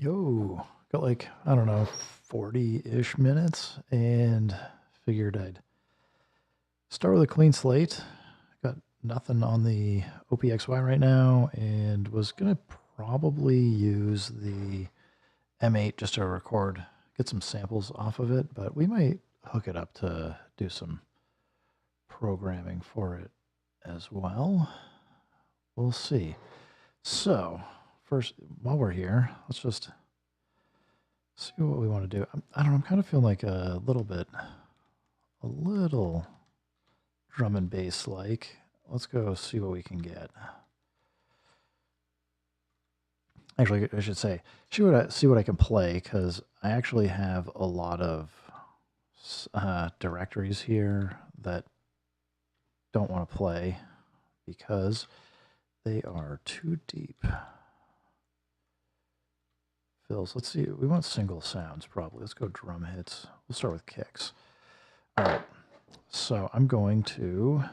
Yo, got like, I don't know, 40-ish minutes and figured I'd start with a clean slate. Got nothing on the OPXY right now and was going to probably use the M8 just to record, get some samples off of it, but we might hook it up to do some programming for it as well. We'll see. So, first, while we're here, let's just see what we want to do. I don't know, I'm kind of feeling like a little drum and bass like. Let's go see what we can get. Actually, I should say, see what I can play, because I actually have a lot of directories here that don't want to play because they are too deep. Fills. Let's see. We want single sounds probably. Let's go drum hits. We'll start with kicks. All right. So I'm going to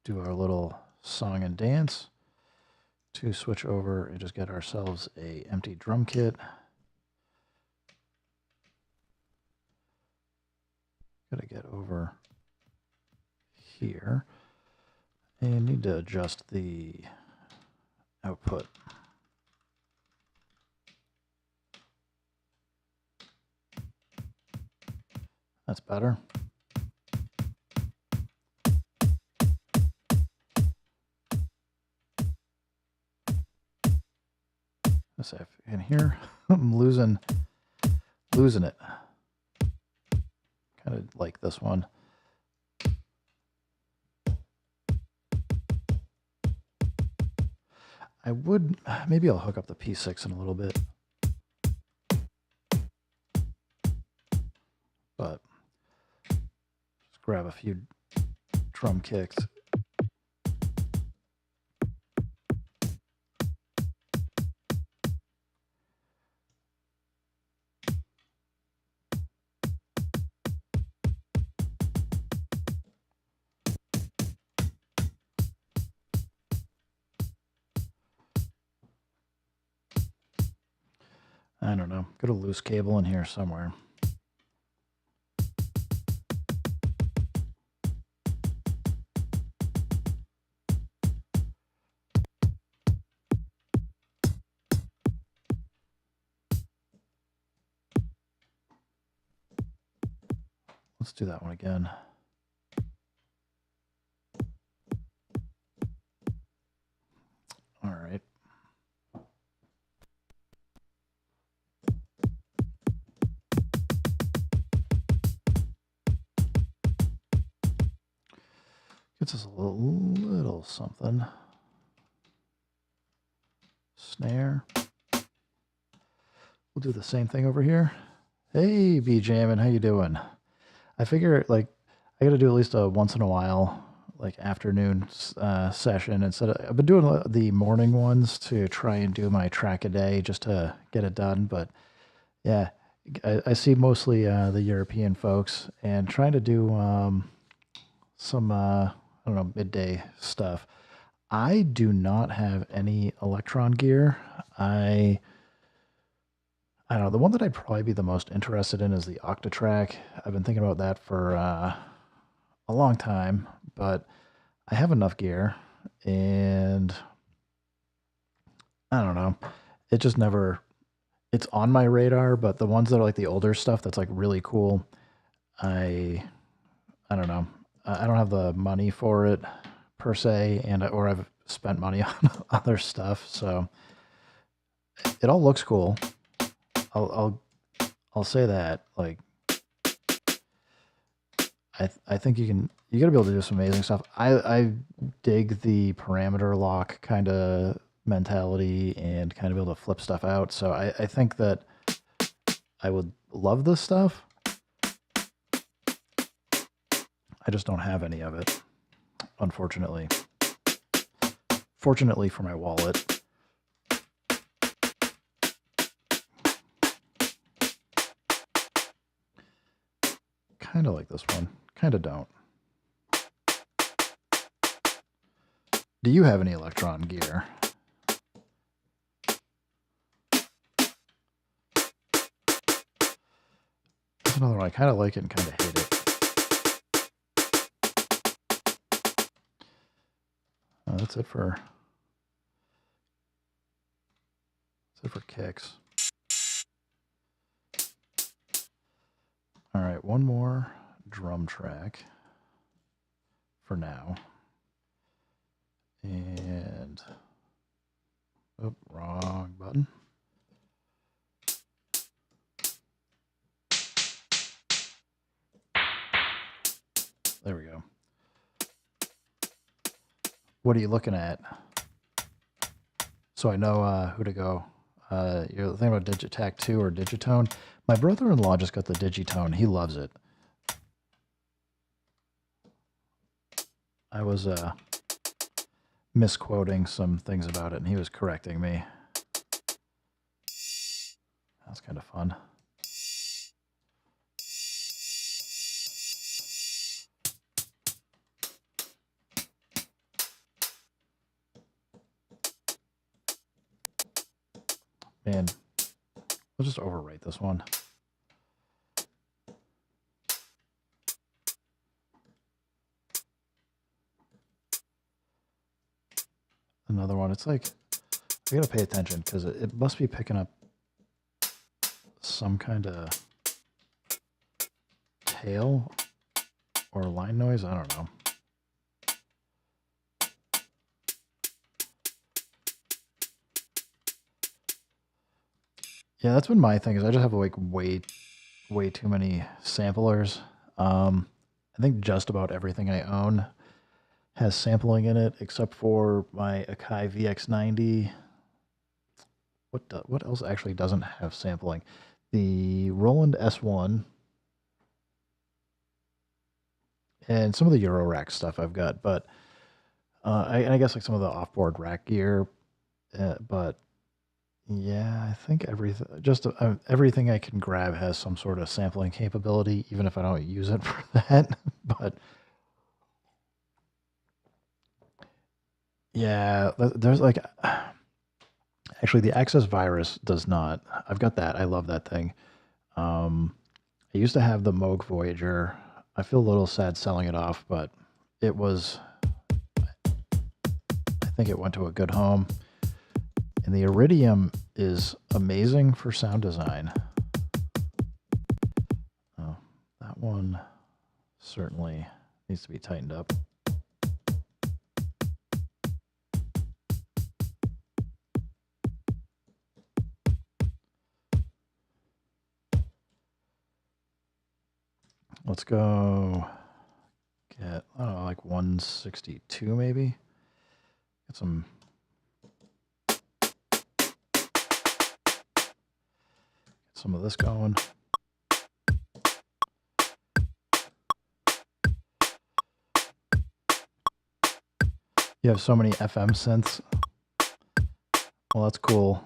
do our little song and dance to switch over and just get ourselves a empty drum kit. Gotta get over here and need to adjust the output. That's better. Let's see if you can hear. I'm losing it. Kind of like this one. I would, maybe I'll hook up the P6 in a little bit. But just grab a few drum kicks. I don't know. Got a loose cable in here somewhere. Let's do that one again. All right. Gets us a little something. Snare. We'll do the same thing over here. Hey, B-Jammin', how you doing? I figure, like, I got to do at least a once in a while, like, afternoon session. I've been doing the morning ones to try and do my track a day just to get it done. But, yeah, I see mostly the European folks and trying to do some, I don't know, midday stuff. I do not have any Electron gear. I don't know. The one that I'd probably be the most interested in is the Octatrack. I've been thinking about that for a long time, but I have enough gear, and I don't know. It just never, it's on my radar, but the ones that are like the older stuff that's like really cool, I don't know. I don't have the money for it per se, or I've spent money on other stuff, so it all looks cool. I'll say that, like, I think you gotta be able to do some amazing stuff. I dig the parameter lock kind of mentality and kind of be able to flip stuff out. So I think that I would love this stuff. I just don't have any of it, unfortunately. Fortunately for my wallet. Kind of like this one. Kind of don't. Do you have any Electron gear? There's another one I kind of like it and kind of hate it. That's it for kicks. All right, one more drum track for now. And oh, wrong button. There we go. What are you looking at? So I know who to go. You're thinking about Digitac 2 or Digitone. My brother-in-law just got the Digitone. He loves it. I was misquoting some things about it, and he was correcting me. That's kind of fun. Man, we'll just overwrite this one. Another one. It's like, I gotta pay attention because it must be picking up some kind of tail or line noise. I don't know. Yeah, that's been my thing. Is I just have like way too many samplers. I think just about everything I own has sampling in it, except for my Akai VX90. What else actually doesn't have sampling? The Roland S1 and some of the Eurorack stuff I've got, but I guess like some of the offboard rack gear. But yeah, I think everything I can grab has some sort of sampling capability, even if I don't use it for that. But yeah, there's like actually the Access Virus does not. I've got that. I love that thing. I used to have the Moog Voyager. I feel a little sad selling it off, but it was. I think it went to a good home. And the Iridium is amazing for sound design. Oh, that one certainly needs to be tightened up. Let's go get, I don't know, like 162 maybe. Get some. Some of this going. You have so many FM synths. Well, that's cool.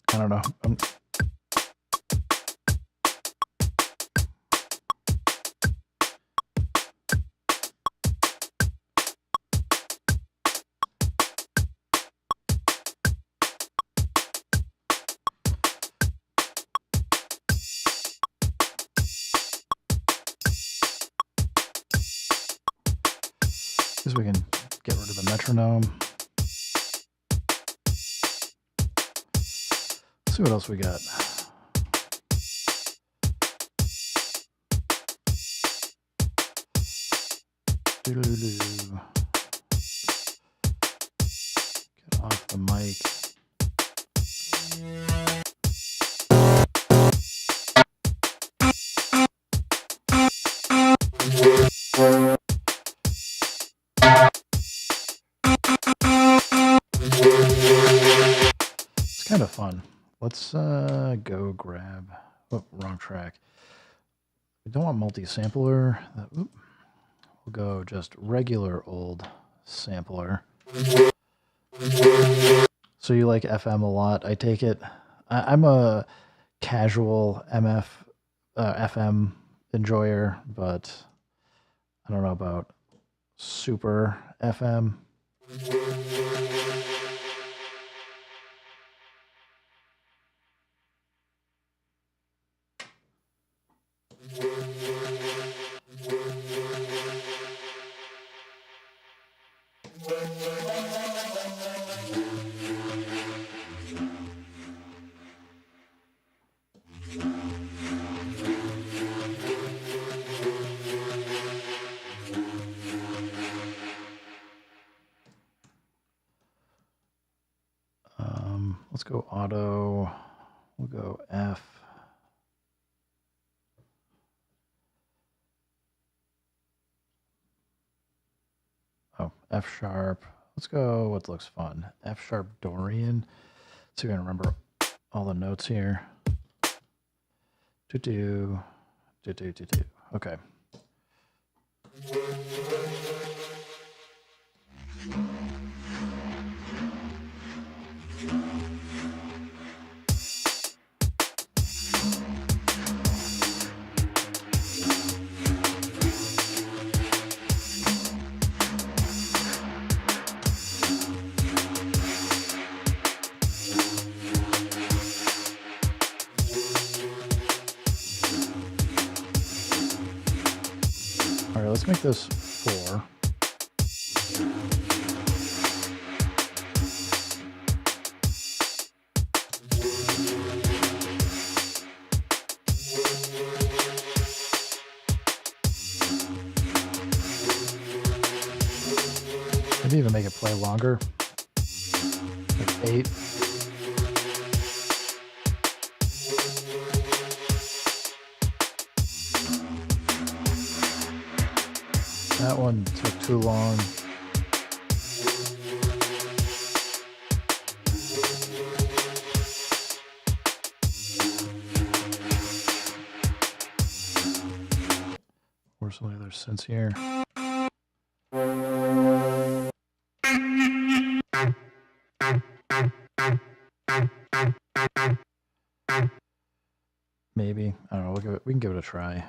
I don't know. Guess we can get rid of the metronome. Let's see what else we got. Get off the mic. It's kind of fun. Let's go grab. Oh, wrong track. We don't want multi-sampler. We'll go just regular old sampler. So you like FM a lot, I take it. I'm a casual FM enjoyer, but I don't know about super FM. Let's go auto. We'll go F. Oh, F sharp. Let's go what looks fun. F sharp Dorian. So you're gonna remember all the notes here. Do. Okay. All right, let's make this 4. Maybe even make it play longer. Like 8. That one took too long. Or some other synths here. Maybe. I don't know. We can give it a try.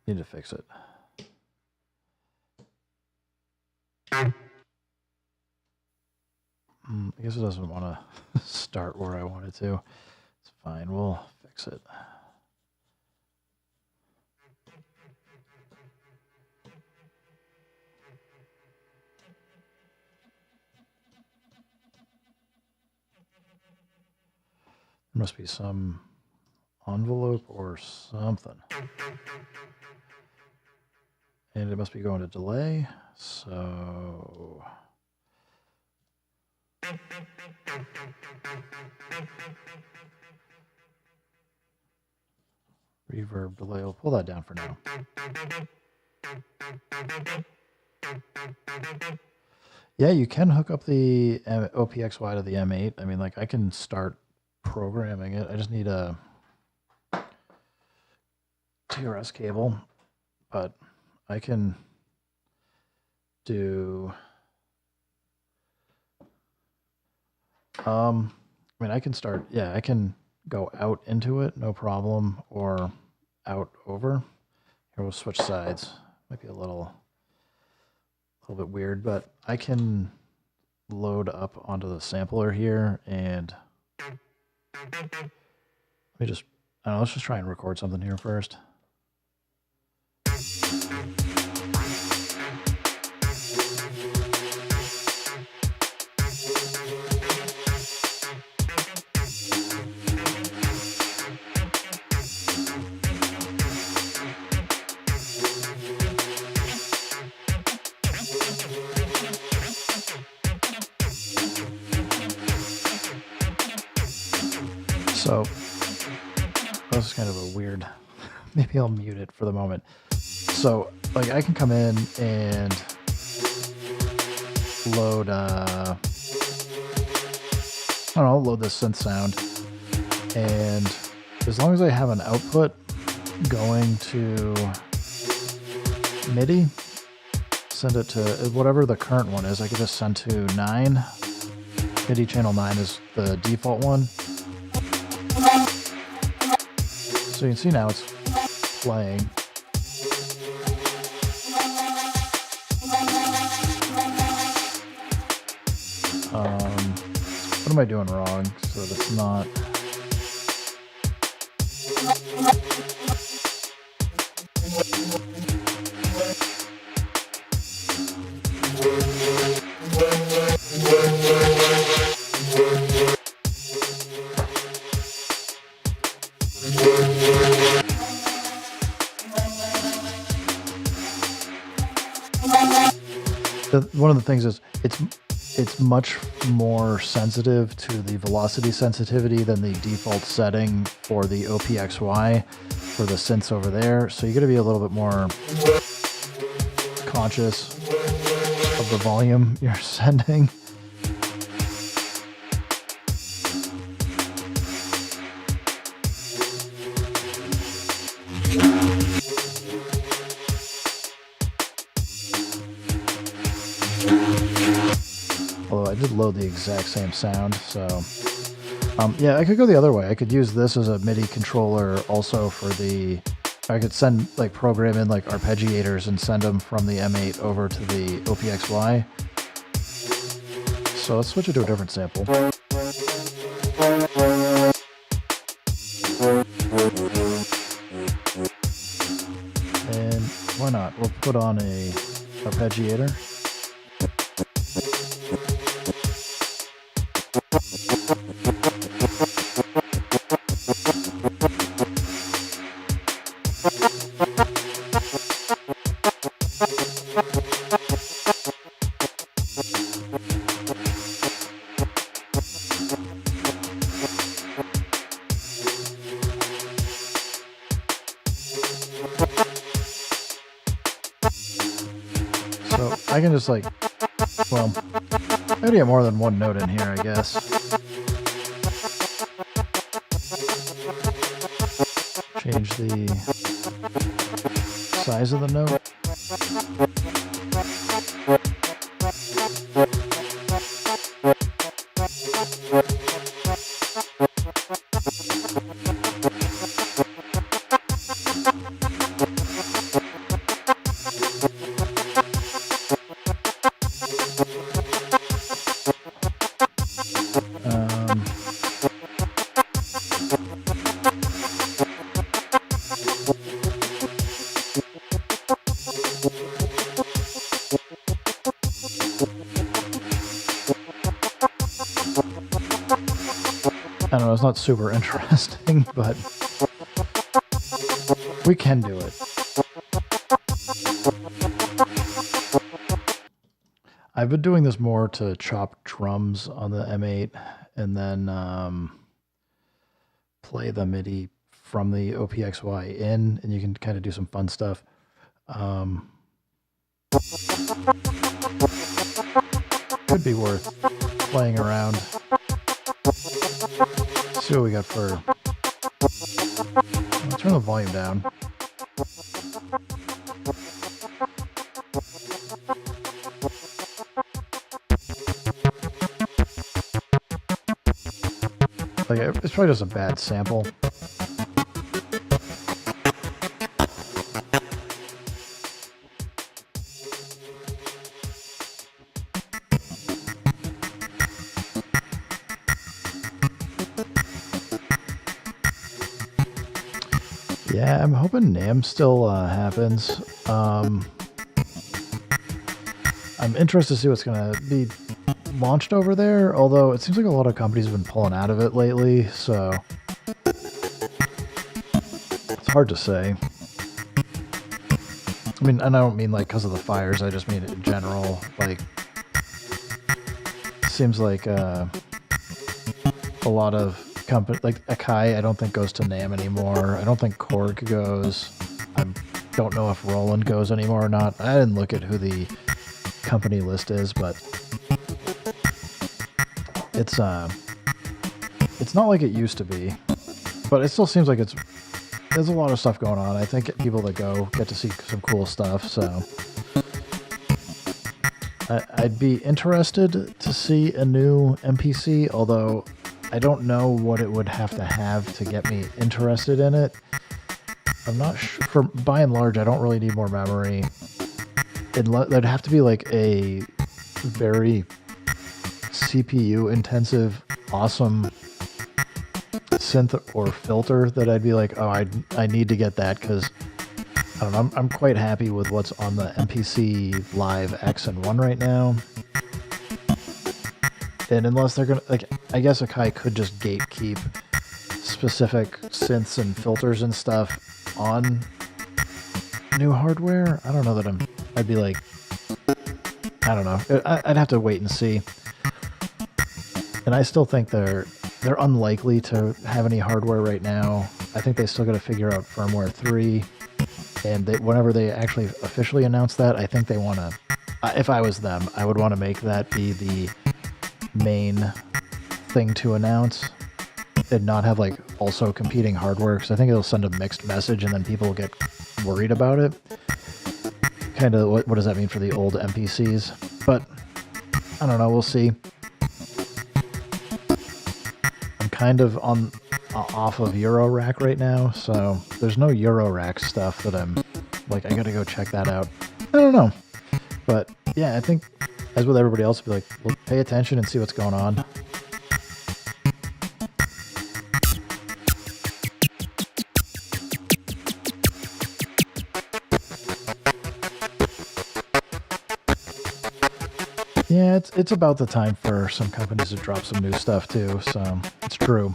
Need to fix it. I guess it doesn't want to start where I want it to. It's fine. We'll fix it. There must be some envelope or something. And it must be going to delay, so... Reverb delay, I'll pull that down for now. Yeah, you can hook up the OPXY to the M8. I mean, like, I can start programming it. I just need a TRS cable, but I can do... I mean, I can start, yeah, I can go out into it, no problem, or out over. Here, we'll switch sides. Might be a little bit weird, but I can load up onto the sampler here, and let me just, I don't know, let's just try and record something here first. So, this is kind of a weird, maybe I'll mute it for the moment. So, like, I can come in and load don't know, I'll load this synth sound, and as long as I have an output going to MIDI, send it to whatever the current one is. I could just send to 9. MIDI channel 9 is the default one. So you can see now it's playing. What am I doing wrong so that it's not... One of the things is it's much more sensitive to the velocity sensitivity than the default setting for the OPXY for the synths over there. So you got to be a little bit more conscious of the volume you're sending. Although I did load the exact same sound, so yeah, I could go the other way. I could use this as a MIDI controller also for the... I could send, like, program in, like, arpeggiators and send them from the M8 over to the OPXY. So let's switch it to a different sample. And why not? We'll put on a arpeggiator. So I can just, like, well, I gotta get more than one note in here, I guess. Change the size of the note. I don't know, it's not super interesting, but we can do it. I've been doing this more to chop drums on the M8 and then play the MIDI from the OPXY in, and you can kind of do some fun stuff. Could be worth playing around. See what we got for... I'll turn the volume down. Like, it's probably just a bad sample. Yeah, I'm hoping NAMM still happens. I'm interested to see what's going to be launched over there, although it seems like a lot of companies have been pulling out of it lately, so it's hard to say. I mean, and I don't mean like because of the fires, I just mean in general. Like, it seems like a lot of companies, like Akai, I don't think goes to NAMM anymore. I don't think Korg goes. I don't know if Roland goes anymore or not. I didn't look at who the company list is, but it's it's not like it used to be, but it still seems like there's a lot of stuff going on. I think people that go get to see some cool stuff, so I'd be interested to see a new NPC, although I don't know what it would have to get me interested in it. I'm not sure. By and large, I don't really need more memory. There'd have to be like a very CPU intensive, awesome synth or filter that I'd be like, oh, I need to get that, because I don't know, I'm quite happy with what's on the MPC Live X and 1 right now. And unless they're gonna, like, I guess Akai could just gatekeep specific synths and filters and stuff on new hardware. I don't know that I'd be like, I don't know. I'd have to wait and see. And I still think they're unlikely to have any hardware right now. I think they still got to figure out firmware 3. And whenever they actually officially announce that, I think they want to, if I was them, I would want to make that be the main thing to announce and not have like also competing hardware, because I think it'll send a mixed message and then people will get worried about it. Kind of what does that mean for the old NPCs? But I don't know, we'll see. I'm kind of off of Eurorack right now, so there's no Eurorack stuff that I'm like, I gotta go check that out. I don't know, but yeah, I think as with everybody else, be like, well, pay attention and see what's going on. Yeah, it's about the time for some companies to drop some new stuff too, so it's true.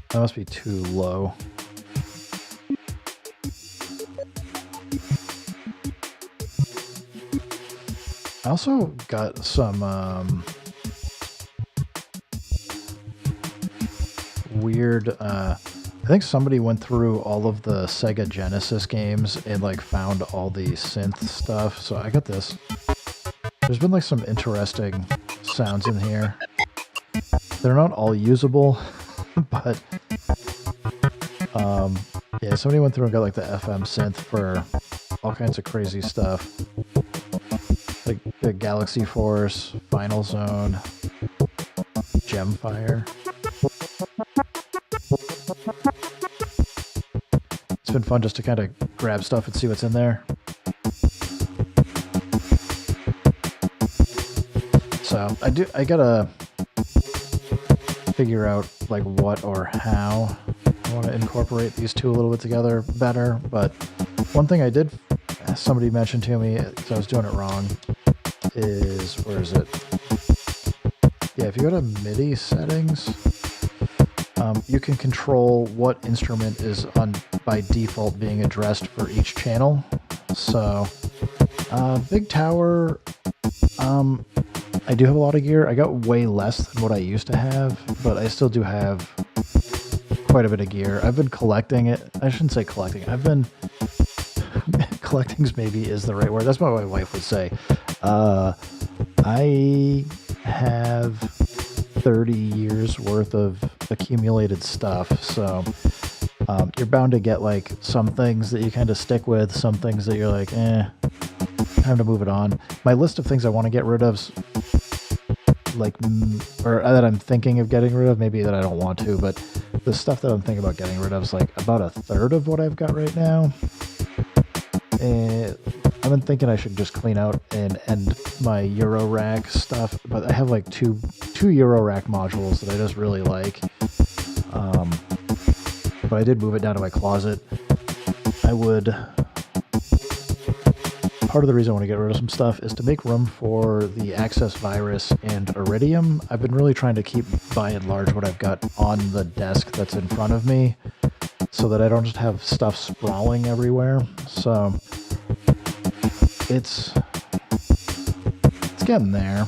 That must be too low. I also got some weird, I think somebody went through all of the Sega Genesis games and like found all the synth stuff. So I got this. There's been like some interesting sounds in here. They're not all usable, but yeah, somebody went through and got like the FM synth for all kinds of crazy stuff. Like the Galaxy Force, Final Zone, Gemfire. It's been fun just to kind of grab stuff and see what's in there. So I gotta figure out like what or how I want to incorporate these two a little bit together better. But one thing I did, somebody mentioned to me, because I was doing it wrong, is, where is it? Yeah, if you go to MIDI settings, you can control what instrument is by default being addressed for each channel. So, Big Tower, I do have a lot of gear. I got way less than what I used to have, but I still do have quite a bit of gear. I've been collecting it. I shouldn't say collecting. I've been collecting's maybe is the right word. That's what my wife would say. I have 30 years worth of accumulated stuff, so you're bound to get like some things that you kind of stick with, some things that you're like, time to move it on. My list of things I want to get rid of, like, or that I'm thinking of getting rid of, maybe that I don't want to, but the stuff that I'm thinking about getting rid of is like about a third of what I've got right now. And I've been thinking I should just clean out and end my Eurorack stuff, but I have like two Eurorack modules that I just really like. But I did move it down to my closet. Part of the reason I want to get rid of some stuff is to make room for the Access Virus and Iridium. I've been really trying to keep, by and large, what I've got on the desk that's in front of me, so that I don't just have stuff sprawling everywhere. So it's getting there.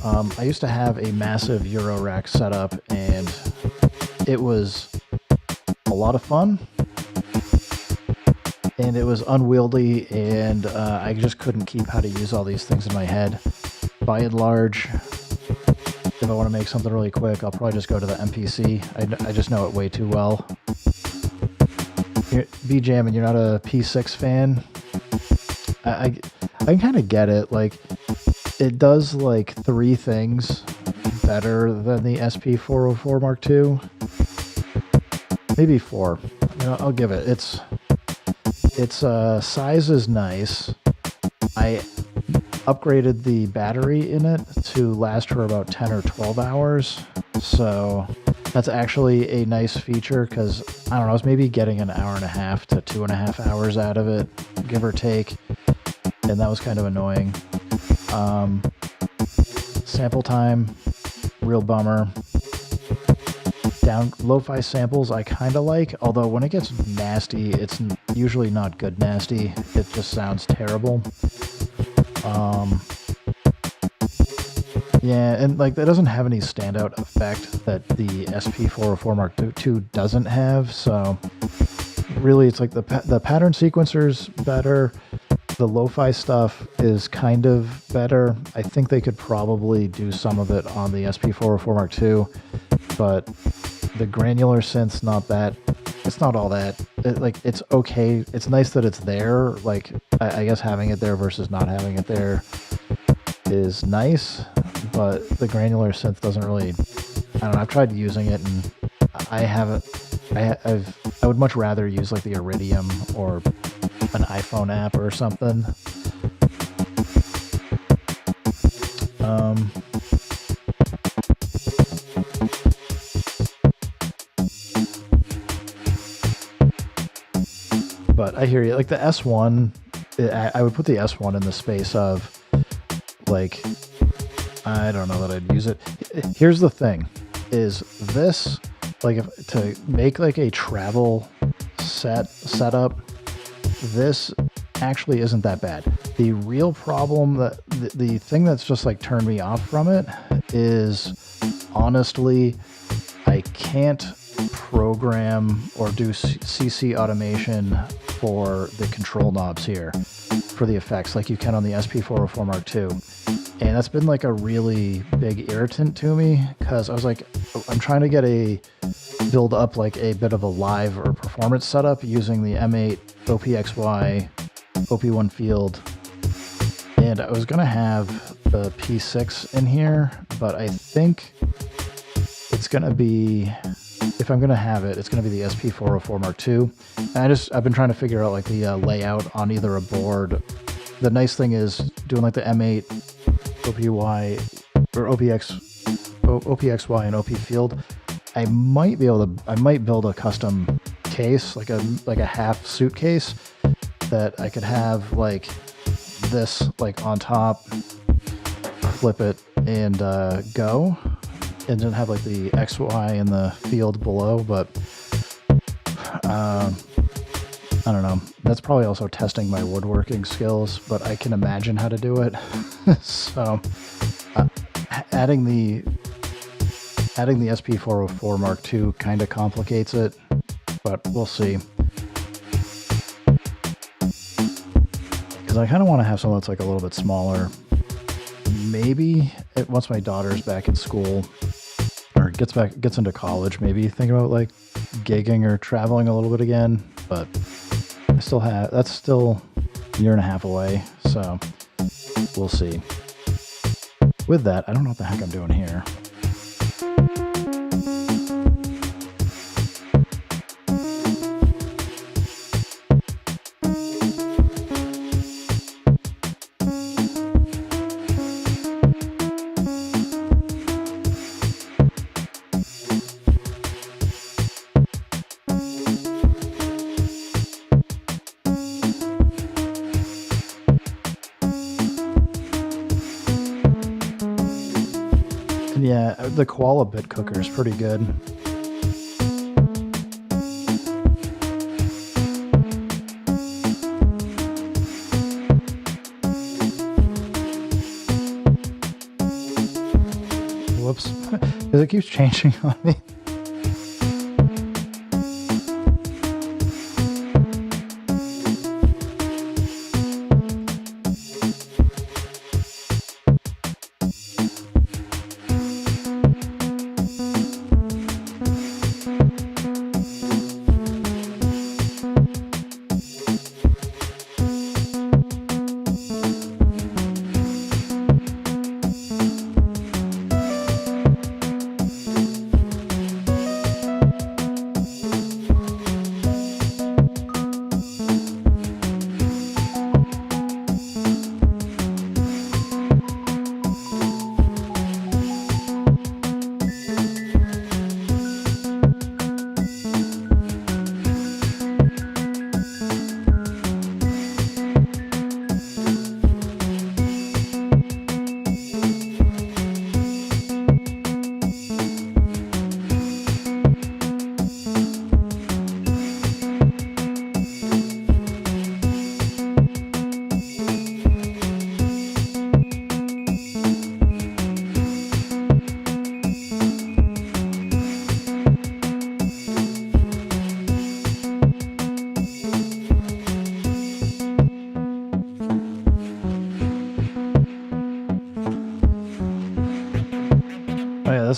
I used to have a massive Eurorack setup, and it was a lot of fun. and it was unwieldy, and I just couldn't keep how to use all these things in my head. By and large, if I want to make something really quick, I'll probably just go to the MPC. I just know it way too well. B-Jam, and you're not a P6 fan? I can kind of get it. Like, it does like 3 things better than the SP404 Mark II. Maybe 4. You know, I'll give it. Its size is nice. I upgraded the battery in it to last for about 10 or 12 hours. So that's actually a nice feature because, I don't know, I was maybe getting an hour and a half to 2.5 hours out of it, give or take. And that was kind of annoying. Sample time, real bummer. Lo-fi samples I kind of like, although when it gets nasty, it's usually not good nasty. It just sounds terrible. Yeah, and like that doesn't have any standout effect that the SP404 Mark II doesn't have. So really, it's like the pattern sequencer's better. The lo-fi stuff is kind of better. I think they could probably do some of it on the SP404 Mark II, but the granular synth's not that. It's not all that. It's okay. It's nice that it's there. Like, I guess having it there versus not having it there is nice, but the granular synth doesn't really. I don't know. I've tried using it, and I haven't. I would much rather use like the Iridium or an iPhone app or something. But I hear you. Like the S1, I would put the S1 in the space of, like, I don't know that I'd use it. Here's the thing, is this, like, to make like a travel setup, this actually isn't that bad. The real problem, that the thing that's just like turned me off from it is, honestly, I can't program or do CC automation for the control knobs here for the effects like you can on the SP404 Mark II. And that's been like a really big irritant to me, because I was like, I'm trying to build up like a bit of a live or performance setup using the M8 OPXY OP1 field. And I was going to have the P6 in here, but I think it's going to be, if I'm going to have it, it's going to be the SP404 Mark II. And I've been trying to figure out like the layout on either a board. The nice thing is doing like the M8 OPY or OPXY and OP field. I might build a custom case, like a half suitcase that I could have like this, like on top, flip it and go, and then have like the XY in the field below. But I don't know. That's probably also testing my woodworking skills, but I can imagine how to do it. So adding the SP404 Mark II kind of complicates it, but we'll see. Because I kind of want to have something that's like a little bit smaller. Maybe once my daughter's back in school or gets into college, maybe think about like gigging or traveling a little bit again. But that's still a year and a half away, so we'll see. With that, I don't know what the heck I'm doing here. Yeah, the Koala Bit Cooker is pretty good. Whoops. Because it keeps changing on me.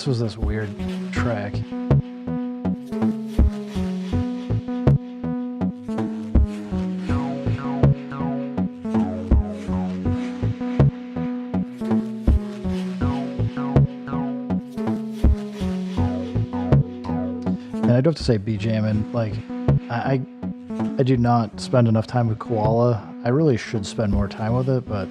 this was this weird track. And I do have to say, B-Jammin', like, I do not spend enough time with Koala. I really should spend more time with it, but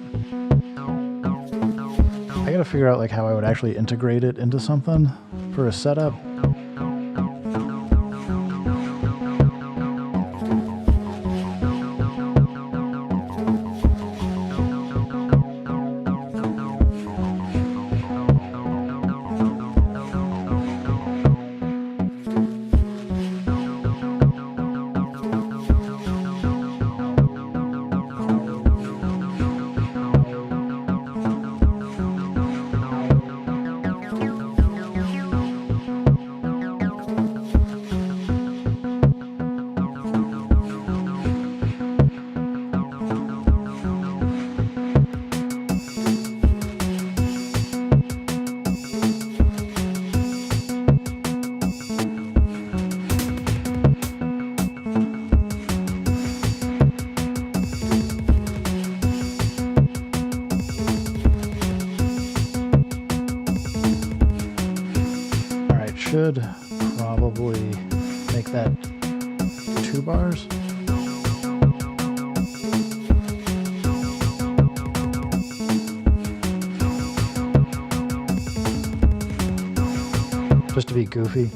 I gotta figure out like how I would actually integrate it into something for a setup. Should probably make that 2 bars. Just to be goofy.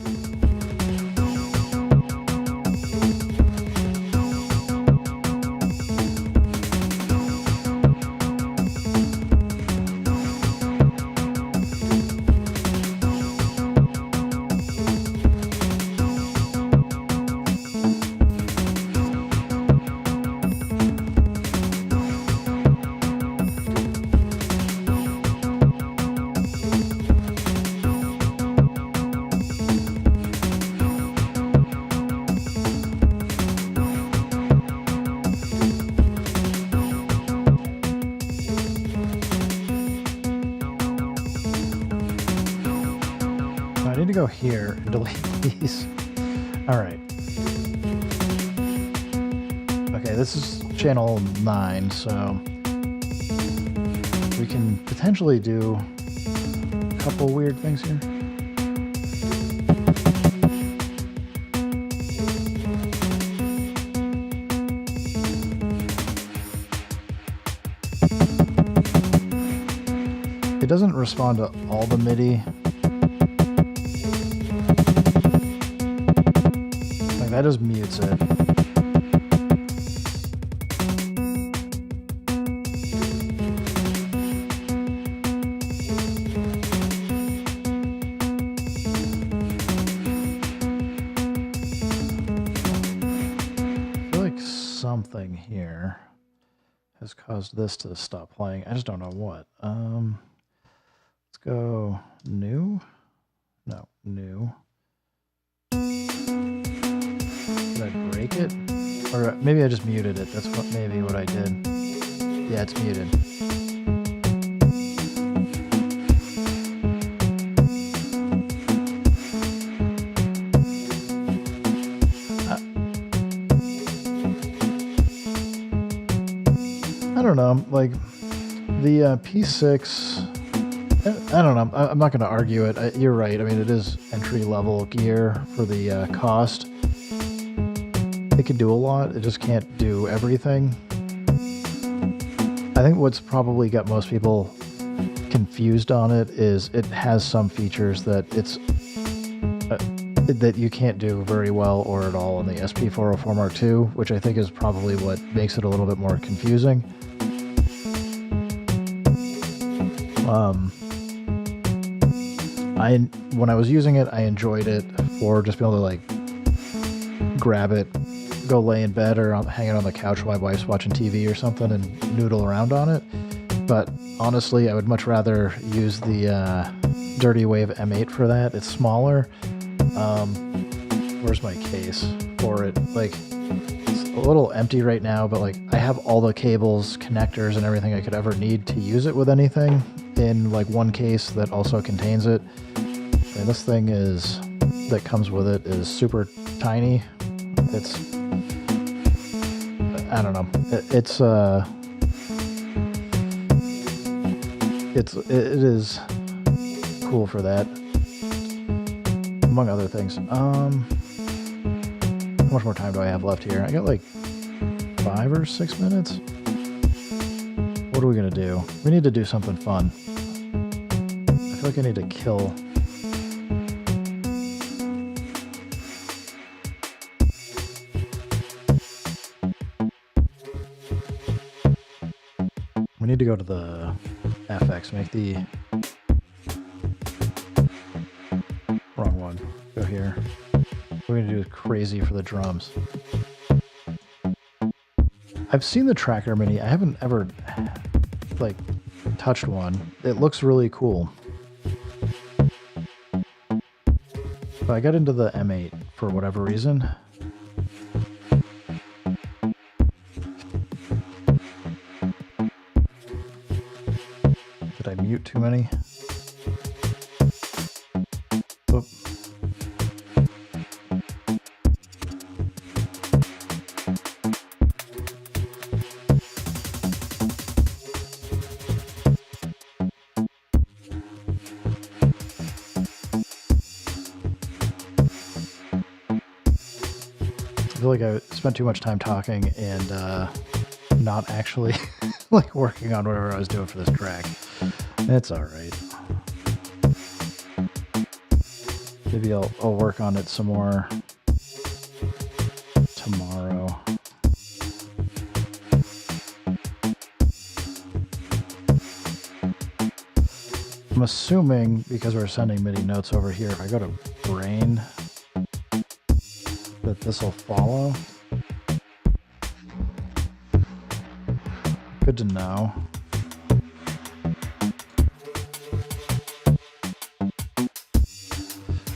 I need to go here and delete these. All right. Okay, this is channel 9, so we can potentially do a couple weird things here. It doesn't respond to all the MIDI. Like that just mutes it. I feel like something here has caused this to stop playing. I just don't know what. Let's go new. No, new. Did I break it? Or maybe I just muted it. That's what maybe what I did. Yeah, it's muted. I don't know, like the P6, I don't know, I'm not going to argue it. You're right. I mean, it is entry-level gear for the cost. It can do a lot. It just can't do everything. I think what's probably got most people confused on it is it has some features that that you can't do very well or at all on the SP404 Mark II, which I think is probably what makes it a little bit more confusing. When I was using it, I enjoyed it for just being able to like grab it, go lay in bed or hang it on the couch while my wife's watching TV or something and noodle around on it. But honestly, I would much rather use the Dirty Wave M8 for that. It's smaller. Where's my case for it? Like, it's a little empty right now, but like I have all the cables, connectors, and everything I could ever need to use it with anything in like one case that also contains it. And this thing is that comes with it is super tiny. It's I don't know. It is cool for that, among other things. How much more time do I have left here? I got like 5 or 6 minutes. What are we gonna do? We need to do something fun. I feel like I need to kill. We need to go to the FX, make the wrong one. Go here. We're gonna do crazy for the drums. I've seen the Tracker Mini. I haven't ever like touched one. It looks really cool. But I got into the M8 for whatever reason. Did I mute too many? Oop. I feel like I spent too much time talking and not actually like working on whatever I was doing for this track. It's all right. Maybe I'll work on it some more tomorrow. I'm assuming because we're sending MIDI notes over here, if I go to Brain, that this will follow. Good to know.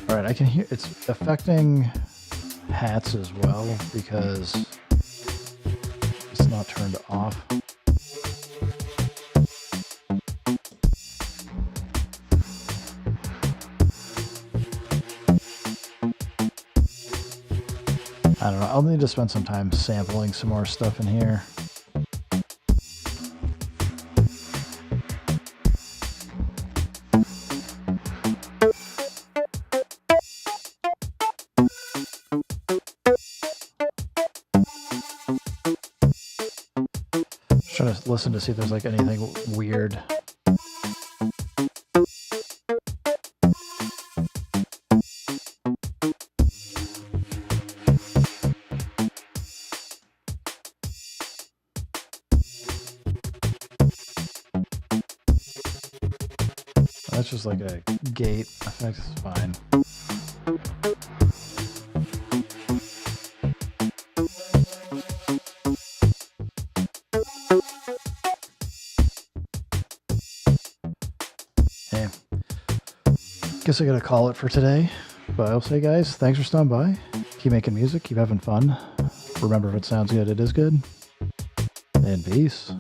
All right, I can hear it's affecting hats as well because it's not turned off. I don't know. I'll need to spend some time sampling some more stuff in here. Just trying to listen to see if there's like anything weird. That's just like a gate effect. It's fine. Hey, guess I gotta call it for today. But I'll say, guys, thanks for stopping by. Keep making music. Keep having fun. Remember, if it sounds good, it is good. And peace.